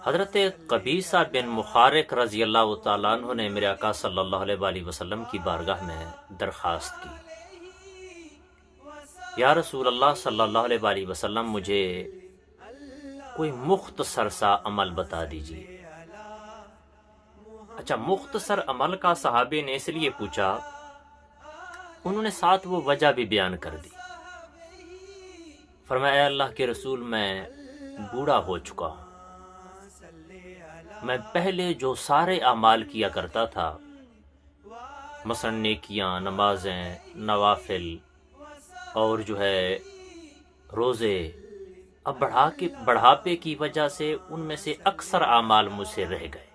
حضرت قبیصہ بن مخارق رضی اللہ تعالیٰ عنہ نے میرے آقا صلی اللہ علیہ وآلہ وسلم کی بارگاہ میں درخواست کی، یا رسول اللہ صلی اللہ علیہ وآلہ وسلم، مجھے کوئی مختصر سا عمل بتا دیجیے۔ اچھا، مختصر عمل کا صحابی نے اس لیے پوچھا، انہوں نے ساتھ وہ وجہ بھی بیان کر دی۔ فرمایا، اے اللہ کے رسول، میں بوڑھا ہو چکا ہوں، میں پہلے جو سارے اعمال کیا کرتا تھا، مثلا نیکیاں، نمازیں، نوافل اور روزے، اب بڑھاپے کی وجہ سے ان میں سے اکثر اعمال مجھ سے رہ گئے،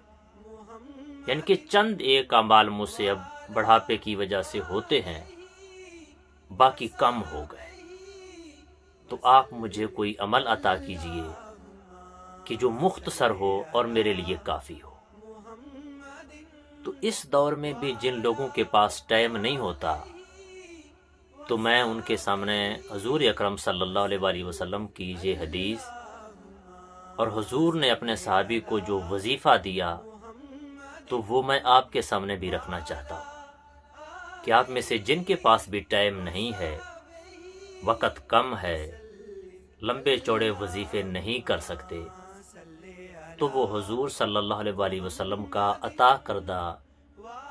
یعنی کہ چند ایک اعمال مجھ سے اب بڑھاپے کی وجہ سے ہوتے ہیں، باقی کم ہو گئے۔ تو آپ مجھے کوئی عمل عطا کیجئے کہ جو مختصر ہو اور میرے لیے کافی ہو۔ تو اس دور میں بھی جن لوگوں کے پاس ٹائم نہیں ہوتا، تو میں ان کے سامنے حضور اکرم صلی اللہ علیہ وآلہ وسلم کی یہ حدیث اور حضور نے اپنے صحابی کو جو وظیفہ دیا، تو وہ میں آپ کے سامنے بھی رکھنا چاہتا ہوں کہ آپ میں سے جن کے پاس بھی ٹائم نہیں ہے، وقت کم ہے، لمبے چوڑے وظیفے نہیں کر سکتے، تو وہ حضور صلی اللہ علیہ وآلہ وسلم کا عطا کردہ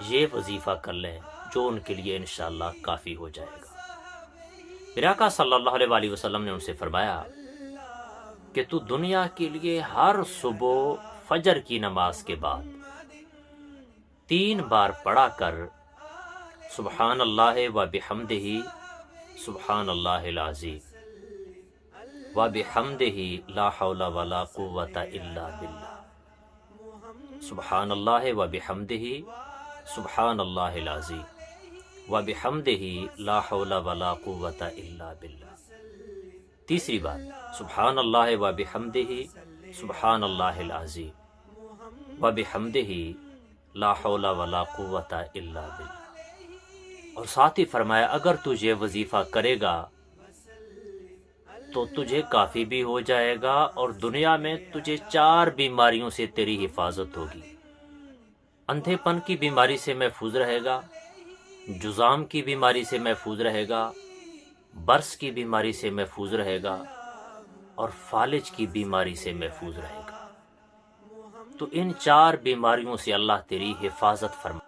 یہ وظیفہ کر لیں، جو ان کے لیے انشاءاللہ کافی ہو جائے گا۔ میرے آقا صلی اللہ علیہ وآلہ وسلم نے ان سے فرمایا کہ تو دنیا کے لیے ہر صبح فجر کی نماز کے بعد 3 بار پڑھا کر سبحان اللہ و بحمدہ سبحان اللہ العظیم و بحمدہ لا حول ولا قوت الا باللہ، سبحان اللہ و بحمدہ سبحان اللہ العظیم و بحمدہ لا حول ولا قوت الا باللہ۔ تیسری بار سبحان اللہ و بحمدہ سبحان اللہ العظیم و بحمدہ لا حول ولا قوت الا باللہ۔ اور ساتھ ہی فرمایا، اگر تجھے یہ وظیفہ کرے گا تو تجھے کافی بھی ہو جائے گا، اور دنیا میں تجھے 4 بیماریوں سے تیری حفاظت ہوگی۔ اندھے پن کی بیماری سے محفوظ رہے گا، جذام کی بیماری سے محفوظ رہے گا، برس کی بیماری سے محفوظ رہے گا، اور فالج کی بیماری سے محفوظ رہے گا۔ تو ان 4 بیماریوں سے اللہ تیری حفاظت فرمائے۔